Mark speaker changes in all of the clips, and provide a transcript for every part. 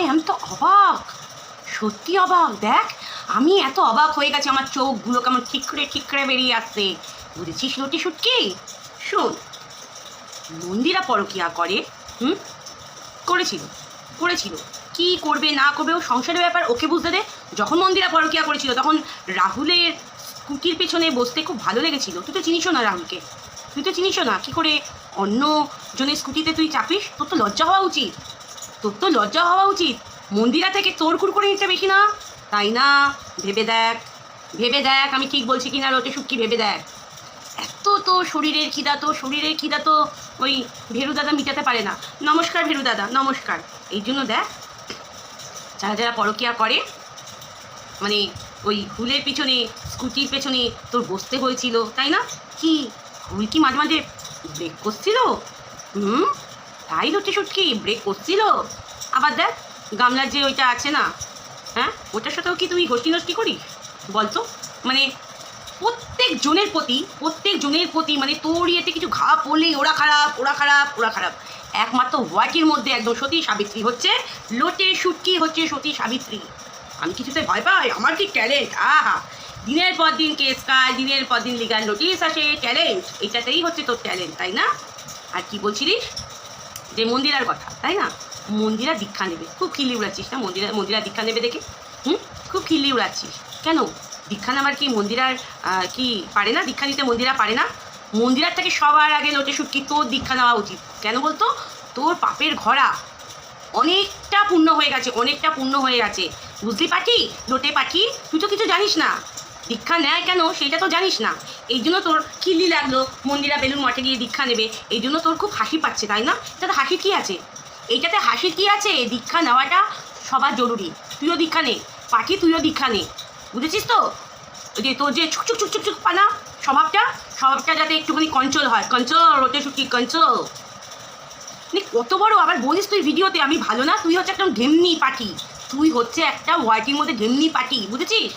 Speaker 1: I am তো অবাক, সত্যি অবাক। দেখ আমি এত অবাক হয়ে গেছি, আমার চোখগুলো কেমন ঠিকরে ঠিকরে বেরিয়ে আসছে। বুঝেছিস লটি শুটকি? শোন, মন্দিরা পরকিয়া করে, করেছিল করেছিল কি করবে না করবে ও সংসারের ব্যাপার, ওকে বুঝতে দে। যখন মন্দিরা পরকিয়া করেছিল তখন রাহুলের স্কুটির পেছনে বসতে খুব ভালো লেগেছিল। তুই তো চিনিসও না রাহুলকে, তুই তো চিনিসও না, কী করে অন্য জনের স্কুটিতে তুই চাপিস? তোর তো লজ্জা হওয়া উচিত, তোর তো লজ্জা হওয়া উচিত। মন্দিরা থেকে তোর কুর করে নিতে বেশি না, তাই না? ভেবে দেখ, ভেবে দেখ আমি ঠিক বলছি কি না লটে শুটকি, ভেবে দেখ। এত তো শরীরের খিদা তো ওই ভেরু দাদা মিটাতে পারে না। নমস্কার ভেরু দাদা, নমস্কার। এই জন্য দেখ, যারা যারা পরকিয়া করে, মানে ওই হুলের পিছনে স্কুটির পেছনে তোর বসতে হয়েছিল, তাই না? কি হুল কি মাঝে মাঝে ব্রেক করছিল? তাই লটে শুটকি ব্রেক করছিল। আবার দেখ গামলার যে ওইটা আছে না, হ্যাঁ, ওটার সাথেও কি তুই গোষ্ঠী নষ্টি করিস বলতো? মানে প্রত্যেক জনের প্রতি মানে তোর ইয়েতে কিছু ঘা পড়লেই ওরা খারাপ। একমাত্র ওয়াটির মধ্যে একদম সতী সাবিত্রী হচ্ছে লোটে শুটকি, হচ্ছে সতী সাবিত্রী। আমি কিছুতে ভয় পাই? আমার কি ট্যালেন্ট! আহা, দিনের পর দিন কেস খায়, দিনের পর দিন লিগাল নোটিশ আসে, ট্যালেন্ট এইটাতেই হচ্ছে তোর ট্যালেন্ট, তাই না? আর কি বলছিলিস যে মন্দিরার কথা, তাই না? মন্দিরা দীক্ষা নেবে, খুব খিল্লি উড়াচ্ছিস না? মন্দিরা দীক্ষা নেবে দেখে খুব খিল্লি উড়াচ্ছিস কেন? দীক্ষা নেবার কি মন্দিরার কি পারে না? দীক্ষা নিতে মন্দিরা পারে না? মন্দিরার থেকে সবার আগে লোটে শুটকি তোর দীক্ষা নেওয়া উচিত। কেন বলতো? তোর পাপের ঘোড়া অনেকটা পূর্ণ হয়ে গেছে, বুঝলি পাখি, লোটে পাখি? তুই তো কিছু জানিস না, দীক্ষা নেয় কেন সেটা তো জানিস না। এই জন্য তোর খিল্লি লাগলো মন্দিরা বেলুন মঠে গিয়ে দীক্ষা নেবে, এই জন্য তোর খুব হাসি পাচ্ছে, তাই না? এটাতে হাসি কী আছে? এইটাতে হাসির কী আছে? দীক্ষা নেওয়াটা সবার জরুরি। তুইও দীক্ষা নে পাখি, তুইও দীক্ষা নে, বুঝেছিস তো? যে তোর যে ছুক পানা স্বভাবটা যাতে একটুখানি কন্ট্রোল হয়, কন্ট্রোল লোটে শুটকি, কন্ট্রোল। মানে কত বড় আবার বলিস তুই ভিডিওতে আমি ভালো না? তুই হচ্ছে একটা ঢেমনি পাখি, তুই হচ্ছে একটা ওয়াইটির মধ্যে ঢেমনি পাখি, বুঝেছিস?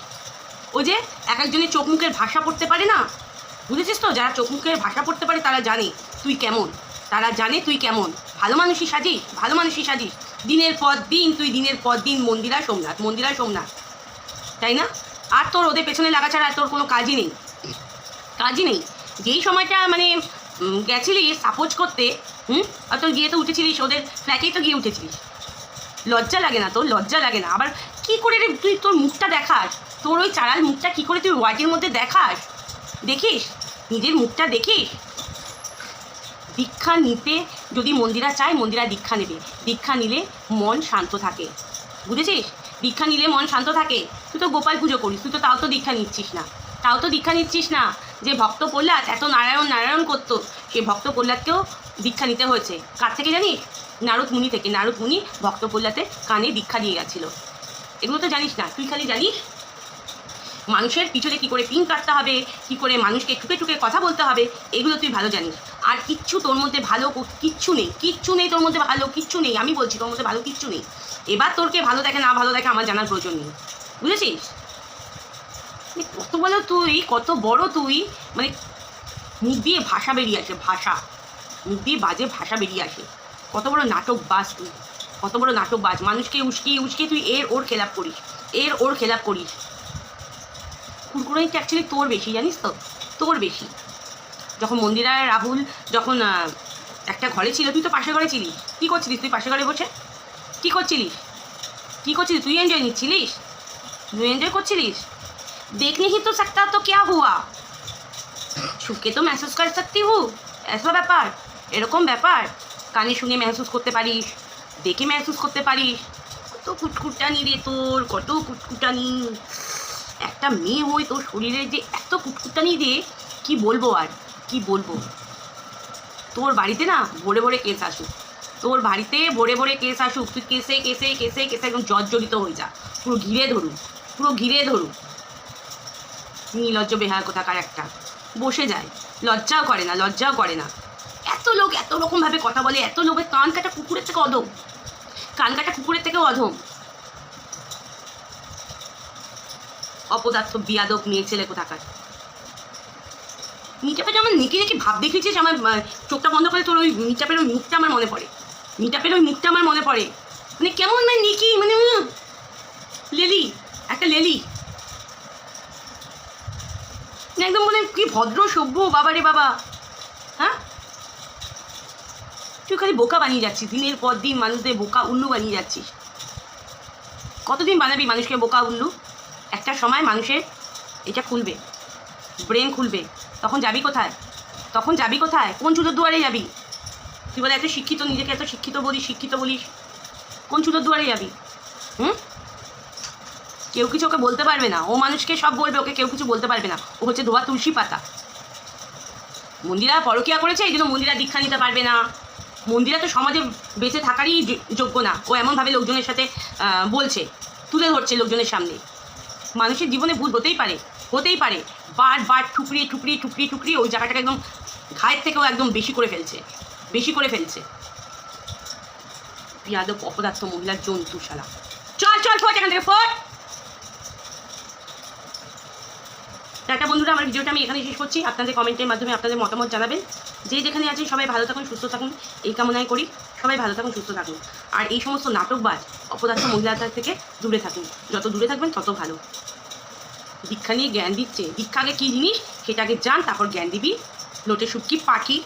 Speaker 1: ওই যে এক একজনের চোখ মুখের ভাষা পড়তে পারে না, বুঝেছিস তো? যারা চোখ মুখের ভাষা পড়তে পারে তারা জানে তুই কেমন, ভালো মানুষই সাজিস। দিনের পর দিন মন্দিরা সোমনাথ, তাই না? আর তোর ওদের পেছনে লাগা ছাড়া তোর কোনো কাজই নেই। যেই সময়টা মানে গেছিলিস সাপোজ করতে, আর তোর গিয়ে তো উঠেছিলিস, ওদের ফ্ল্যাটেই তো গিয়ে উঠেছিলিস। লজ্জা লাগে না তোর? লজ্জা লাগে না? আবার কী করে রে তুই তোর মুখটা দেখাস? তোর ওই চারাল মুখটা কী করে তুই ওয়াইটের মধ্যে দেখিস? নিজের মুখটা দেখিস? দীক্ষা নিতে যদি মন্দিরা চায়, মন্দিরা দীক্ষা নেবে। দীক্ষা নিলে মন শান্ত থাকে, বুঝেছিস? দীক্ষা নিলে মন শান্ত থাকে। তুই তো গোপাল পুজো করিস, তুই তো তাও তো দীক্ষা নিচ্ছিস না। যে ভক্ত প্রহ্লাদ এত নারায়ণ করতো, সেই ভক্ত প্রহ্লাদকেও দীক্ষা নিতে হয়েছে কার থেকে জানিস? নারদ মুনি থেকে। নারদ মুনি ভক্ত প্রহ্লাদের কানে দীক্ষা দিয়ে গেছিল। এগুলো তো জানিস না, তুই খালি জানিস মানুষের পিছনে কী করে পিন কাটতে হবে, কী করে মানুষকে ঠুকে কথা বলতে হবে, এগুলো তুই ভালো জানিস। আর কিচ্ছু তোর মধ্যে ভালো কিচ্ছু নেই তোর মধ্যে ভালো কিচ্ছু নেই। আমি বলছি তোর মধ্যে ভালো কিচ্ছু নেই। এবার তোরকে ভালো দেখে না ভালো দেখে আমার জানার প্রয়োজন নেই, বুঝেছিস? কত বড় তুই, মানে মুখ দিয়ে ভাষা বেরিয়ে আসে, মুখ দিয়ে বাজে ভাষা বেরিয়ে আসে। কত বড় নাটকবাজ তুই, মানুষকে উস্কিয়ে তুই এর ওর খেলাপ করিস। কুরকুরানিটা অ্যাকচুয়ালি তোর বেশি, জানিস তো? তোর বেশি। যখন মন্দিরা রাহুল যখন একটা ঘরে ছিল, তুই তো পাশের ঘরে ছিলিস। কী করছিলিস তুই পাশের ঘরে বসে? কী করছিলিস? তুই এনজয় করছিলিস? देखने ही तो सकता तो क्या हुआ, छुपके तो महसूस कर सकती हूँ। ऐसा ব্যাপার, এরকম ব্যাপার। কানে শুনে মেহসুস করতে পারিস, দেখে মেহসুস করতে পারিস। কত কুটকুটানি রে তোর, কত কুটকুটানি। একটা মেয়ে হই তোর শরীরে যে এত কুটকুটানি রে, কি বলবো। তোর বাড়িতে না ভোরে কেস আসুক, তুই কেসে একদম জর্জরিত হয়ে যা, পুরো ঘিরে ধরু। নির্লজ্জ বেহায়া কোথাকার একটা বসে যায়, লজ্জাও করে না। এত লোক এত রকমভাবে কথা বলে, এত লোকের কান কাটা কুকুরের থেকে অধম। অপদার্থ বিয়াদব মেয়ে ছেলে কোথাকার। মিটাপে আমার নেকি ভাব দেখিয়েছিস, আমার চোখটা বন্ধ করে তোর ওই মিটাপের ওই মুখটা আমার মনে পড়ে। মানে কেমন মানে নিকি মানে লেলি, একটা লেলি একদম মানে কি ভদ্র সভ্য বাবা রে বাবা। হ্যাঁ, তুই খালি বোকা বানিয়ে যাচ্ছিস, দিনের পর দিন মানুষদের বোকা উল্লু বানিয়ে যাচ্ছিস। কতদিন বানাবি মানুষকে বোকা উল্লু? একটা সময় মানুষের এটা খুলবে, ব্রেন খুলবে, তখন যাবি কোথায়? তখন যাবি কোথায়? কোন চুলোর দুয়ারে যাবি? তুই বলে এত শিক্ষিত, নিজেকে এত শিক্ষিত বলিস, কোন চুলোর দুয়ারে যাবি? হুম, কেউ কিছু ওকে বলতে পারবে না, ও মানুষকে সব বলবে, ওকে কেউ কিছু বলতে পারবে না। ও হচ্ছে ধোয়া তুলসী পাতা। মন্দিরা পরকিয়া করেছে, এই জন্য মন্দিরা দীক্ষা নিতে পারবে না। মন্দিরা তো সমাজে বেঁচে থাকারই যোগ্য না। ও এমনভাবে লোকজনের সাথে বলছে, তুলে ধরছে লোকজনের সামনে। মানুষের জীবনে ভুল হতেই পারে। বার ঠুকরিয়ে ওই জায়গাটাকে একদম ঘায়ের থেকেও একদম বেশি করে ফেলছে। বিয়াদব অপদার্থ মহিলার জন্তু শালা। চল ফট এখান থেকে, ফট। টাটা বন্ধুরা, আমার ভিডিওটা আমি এখানে শেষ করছি। আপনাদের কমেন্টের মাধ্যমে আপনাদের মতামত জানাবেন। যে যেখানে আছেন সবাই ভালো থাকুন, সুস্থ থাকুন, এই কামনাই করি। সবাই ভালো থাকুন, সুস্থ থাকুন। আর এই সমস্ত নাটকবাজ অপদার্থ মহিলাদের থেকে দূরে থাকুন। যত দূরে থাকবেন তত ভালো। দীক্ষা নিয়ে জ্ঞান দিচ্ছে, দীক্ষা আগে কী জিনিস সেটা আগে জান, তারপর জ্ঞান দিবি। লোটে শুটকি পাখি।